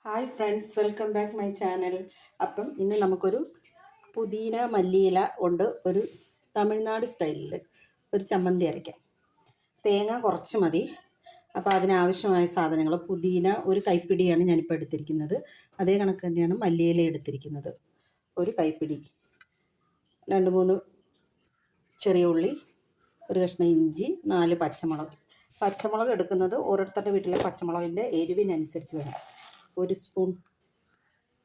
Hi friends, welcome back my channel. അപ്പം ഇന്ന് നമുക്കൊരു പുതിന മല്ലിയില കൊണ്ട് ഒരു തമിഴ്നാട് സ്റ്റൈലിൽ ഒരു ചമ്മന്തി അരയ്ക്കാം. തേങ്ങ കുറച്ച് മതി. അപ്പോൾ അതിനാവശ്യമായ സാധനങ്ങൾ പുതിന ഒരു കൈപ്പിടിയാണ് ഞാനിപ്പോൾ എടുത്തിരിക്കുന്നത്. അതേ കണക്ക് തന്നെയാണ് മല്ലിയില എടുത്തിരിക്കുന്നത്. ഒരു കൈപ്പിടി, 2-3 ചെറിയ ഉള്ളി, ഒരു കഷ്ണം ഇഞ്ചി, 4 പച്ചമുളക്. പച്ചമുളക് എടുക്കുന്നത് ഓരോരുത്തരുടെ വീട്ടിലെ പച്ചമുളകിൻ്റെ എരിവിനനുസരിച്ച് വേണം. 1 സ്പൂൺ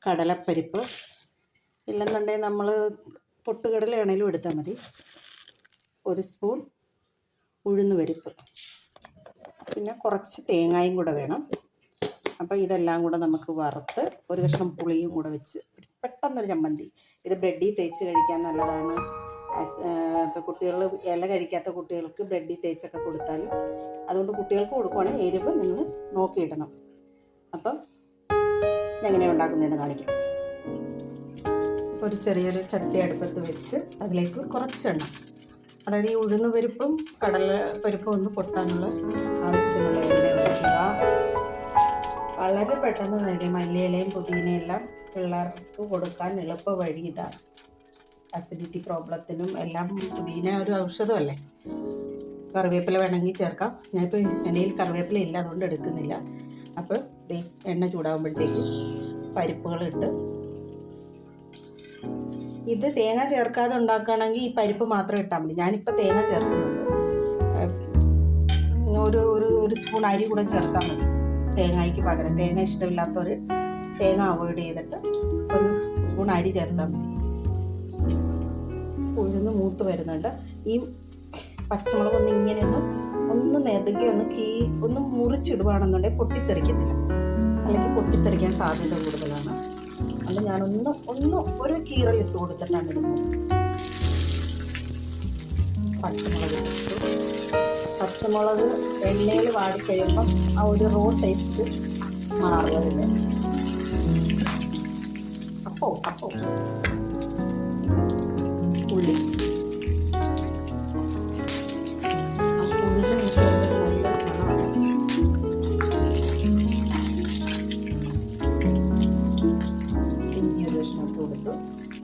കടലപ്പരിപ്പ്, ഇല്ലെന്നുണ്ടെങ്കിൽ നമ്മൾ പൊട്ടുകടലയാണേലും എടുത്താൽ മതി. 1 സ്പൂൺ ഉഴുന്ന് പരിപ്പ്, പിന്നെ കുറച്ച് തേങ്ങയും കൂടെ വേണം. അപ്പോൾ ഇതെല്ലാം കൂടെ നമുക്ക് വറുത്ത് ഒരു കഷ്ണം പുളിയും കൂടെ വെച്ച് പെട്ടെന്നൊരു ചമ്മന്തി. ഇത് ബ്രെഡിൽ തേച്ച് കഴിക്കാൻ നല്ലതാണ്. ഇപ്പോൾ കുട്ടികൾ ഇല കഴിക്കാത്ത കുട്ടികൾക്ക് ബ്രെഡിൽ തേച്ചൊക്കെ കൊടുത്താലും, അതുകൊണ്ട് കുട്ടികൾക്ക് കൊടുക്കുവാണെങ്കിൽ എരിവ് നിങ്ങൾ നോക്കിയിടണം. അപ്പം എങ്ങനെയാണ് ഉണ്ടാക്കുന്നതെന്ന് കാണിക്കാം. ഒരു ചെറിയൊരു ചട്ടി അടുപ്പത്ത് വെച്ച് അതിലേക്ക് കുറച്ച് എണ്ണ, അതായത് ഈ ഉഴുന്ന് പരിപ്പും കടല പരിപ്പും ഒന്ന് പൊട്ടാനുള്ള ആവശ്യത്തിനുള്ള എണ്ണ ഒഴിക്കുക. വളരെ പെട്ടെന്ന് തന്നെ മല്ലിയിലയും പുതിനയെല്ലാം പിള്ളേർക്ക് കൊടുക്കാൻ എളുപ്പ വഴി ഇതാണ്. അസിഡിറ്റി പ്രോബ്ലത്തിനും എല്ലാം പുതിന ഒരു ഔഷധമല്ലേ. കറിവേപ്പില വേണമെങ്കിൽ ചേർക്കാം. ഞാനിപ്പോൾ എൻ്റെ കയ്യിൽ കറിവേപ്പില ഇല്ല, അതുകൊണ്ട് എടുക്കുന്നില്ല. അപ്പോൾ എണ്ണ ചൂടാകുമ്പോഴത്തേക്ക് പരിപ്പുകളിട്ട്, ഇത് തേങ്ങ ചേർക്കാതെ ഉണ്ടാക്കുകയാണെങ്കിൽ ഈ പരിപ്പ് മാത്രം ഇട്ടാൽ മതി. ഞാനിപ്പോൾ തേങ്ങ ചേർക്കുന്നുണ്ട്. ഒരു സ്പൂൺ അരി കൂടെ ചേർത്താൽ മതി തേങ്ങയ്ക്ക് പകരം. തേങ്ങ ഇഷ്ടമില്ലാത്തവർ തേങ്ങ അവോയ്ഡ് ചെയ്തിട്ട് 1 സ്പൂൺ അരി ചേർത്താൽ മതി. ഉഴുന്ന് മൂത്ത് വരുന്നുണ്ട്. ഈ പച്ചമുളക് ഒന്ന് നെടുകി ഒന്ന് മുറിച്ചിടുകയാണെന്നുണ്ടെങ്കിൽ പൊട്ടിത്തെറിക്കത്തില്ല, അല്ലെങ്കിൽ പൊട്ടിത്തെറിക്കാൻ സാധ്യത കൂടുതലാണ്. അത് ഞാനൊന്ന് ഒരു കീറലിട്ട് കൊടുത്തിട്ടാണ് ഇടുന്നത്. പച്ചമുളക് എണ്ണയിൽ വാടിക്കഴിയുമ്പം ആ ഒരു റോ ടേസ്റ്റ് മാറുന്നത്. അപ്പോൾ ഉള്ളി,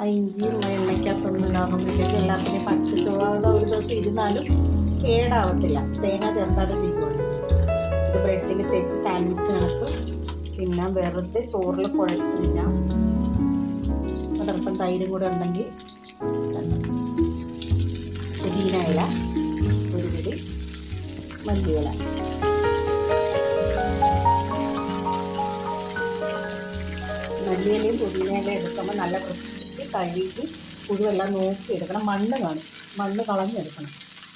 ആ ഇഞ്ചിയും എണ്ണയ്ക്കകത്തൊന്നും ഉണ്ടാകുമ്പോഴത്തേക്ക് എല്ലാത്തിനും പച്ചച്ചോളയുടെ ഒരു ദിവസം ഇരുന്നാലും കേടാവത്തില്ല. തേങ്ങ ചേർത്താതെ ചെയ്യുവാണ്. ഇത് ബ്രെഡിൽ തേച്ച് സാൻഡ്വിച്ച് കണക്ക് തിന്നാം, വെറുതെ ചോറിൽ കുഴച്ച് തിന്നാം. അതല്പം തൈരും കൂടെ ഉണ്ടെങ്കിൽ. പുതിന ഇല, ഒരു പിടി മല്ലിയില, മല്ലിയിലയും പുതിനയിലയും എടുക്കുമ്പോൾ നല്ല വൃത്തി കഴുകി പുഴുവെല്ലാം നോക്കി എടുക്കണം. മണ്ണ് കളഞ്ഞെടുക്കണം,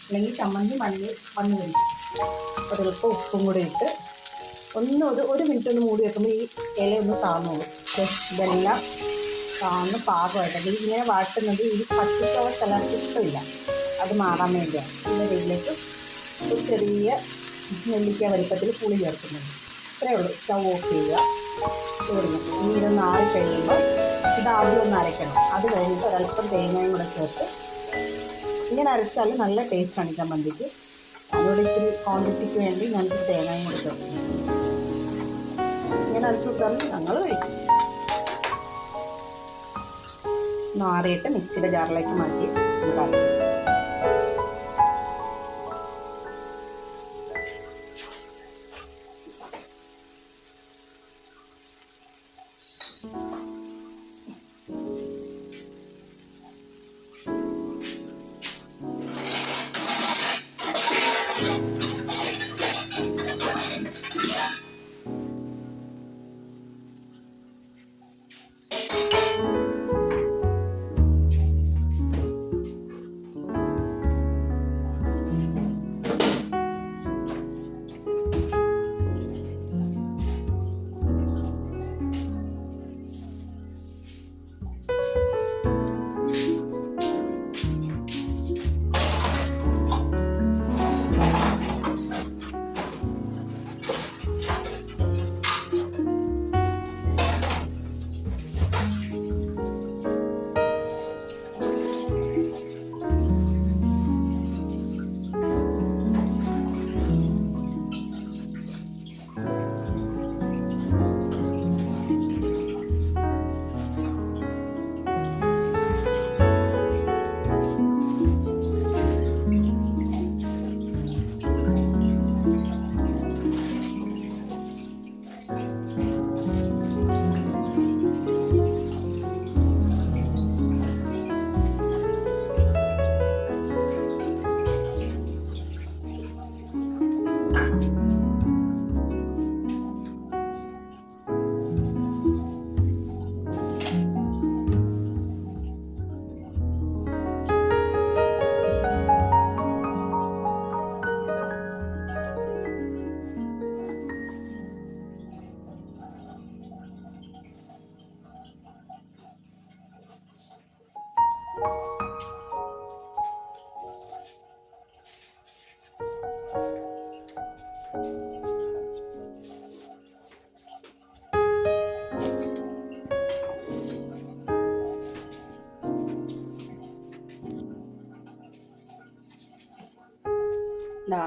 അല്ലെങ്കിൽ ചമ്മന്തി മണ്ണ് കഴിക്കും. ഒരൽപ്പം ഉപ്പും കൂടി ഇട്ട് ഒരു മിനിറ്റ് ഒന്ന് മൂടി വെക്കുമ്പോൾ ഈ ഇലയൊന്ന് താന്നോളും. ഇതെല്ലാം താന്ന് പാകമായിട്ട് ഇങ്ങനെ വാട്ടുന്നത് ഈ പച്ചച്ചോള ചിലർക്ക് ഇഷ്ടമില്ല, അത് മാറാൻ വേണ്ടിയാണ്. ഇതിൻ്റെ ഇതിലേക്ക് ഒരു ചെറിയ നെല്ലിക്ക വലിപ്പത്തിൽ പുളി ചേർക്കുന്നുണ്ട്. ഇത്രയേ ഉള്ളൂ. സ്റ്റൗ ഓഫ് ചെയ്യുക. തീർന്നു. ഇനി ഇതൊന്ന് ആറി കഴിയുമ്പോൾ ഇത് ആദ്യം ഒന്ന് അരയ്ക്കണം. അത് കഴിഞ്ഞിട്ട് ഒരല്പം തേങ്ങയും കൂടെ ചേർത്ത് ഇങ്ങനെ അരച്ചാൽ നല്ല ടേസ്റ്റാണ് ചമ്മന്തിക്ക്. അതിനോട് ഇച്ചിരി ക്വാണ്ടിറ്റിക്ക് വേണ്ടി ഞാനിത് തേങ്ങയും കൂടെ ചേർക്കും. ഇങ്ങനെ അരച്ചു കൊടുത്താൽ ഞങ്ങൾ കഴിക്കും. ഒന്ന് ആറിയിട്ട് മിക്സിയുടെ ജാറിലേക്ക് മാറ്റി നമുക്ക് അരച്ചു.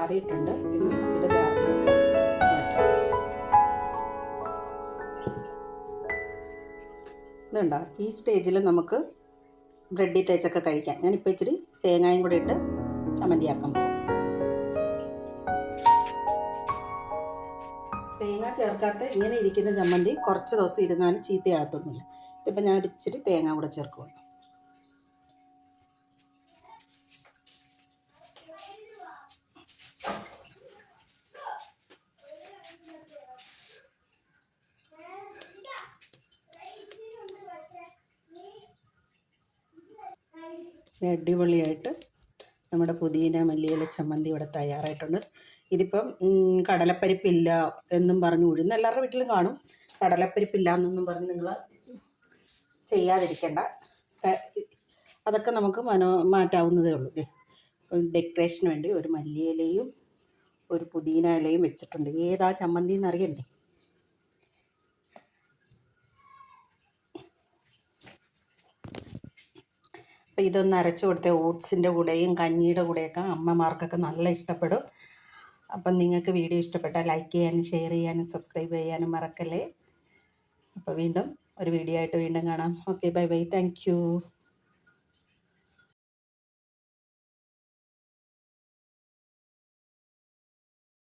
ആറിയിട്ടുണ്ട്. ഇത് മിക്സിയുടെ ജാറിലേക്ക് ഇതുണ്ടോ. ഈ സ്റ്റേജിൽ നമുക്ക് ബ്രെഡിൽ തേച്ചൊക്കെ കഴിക്കാം. ഞാനിപ്പോൾ ഇച്ചിരി തേങ്ങയും കൂടെ ഇട്ട് ചമ്മന്തിയാക്കാൻ പോകും. തേങ്ങ ചേർക്കാത്ത ഇങ്ങനെ ഇരിക്കുന്ന ചമ്മന്തി കുറച്ച് ദിവസം ഇരുന്നാലും ചീത്തയാകത്തൊന്നുമില്ല. ഇതിപ്പോൾ ഞാൻ ഇച്ചിരി തേങ്ങ കൂടെ ചേർക്കും. അടിപൊളിയായിട്ട് നമ്മുടെ പുതിന മല്ലിയില ചമ്മന്തി ഇവിടെ തയ്യാറായിട്ടുണ്ട്. ഇതിപ്പം കടലപ്പരിപ്പില്ല എന്നും പറഞ്ഞ് ഉഴുന്ന് എല്ലാവരുടെ വീട്ടിലും കാണും. കടലപ്പരിപ്പില്ല എന്നൊന്നും പറഞ്ഞ് നിങ്ങൾ ചെയ്യാതിരിക്കേണ്ട. അതൊക്കെ നമുക്ക് മാറ്റാവുന്നതേ ഉള്ളൂ. ഡെക്കറേഷന് വേണ്ടി ഒരു മല്ലിയിലയും ഒരു പുതിന ഇലയും വെച്ചിട്ടുണ്ട്. ഏതാ ചമ്മന്തി എന്നറിയണ്ടേ? അപ്പോൾ ഇതൊന്ന് അരച്ച് കൊടുത്ത ഓട്സിൻ്റെ കൂടെയും കഞ്ഞിയുടെ കൂടെയൊക്കെ അമ്മമാർക്കൊക്കെ നല്ല ഇഷ്ടപ്പെടും. അപ്പം നിങ്ങൾക്ക് വീഡിയോ ഇഷ്ടപ്പെട്ടാൽ ലൈക്ക് ചെയ്യാനും ഷെയർ ചെയ്യാനും സബ്സ്ക്രൈബ് ചെയ്യാനും മറക്കല്ലേ. അപ്പോൾ വീണ്ടും ഒരു വീഡിയോ ആയിട്ട് വീണ്ടും കാണാം. Okay, bye bye, thank you.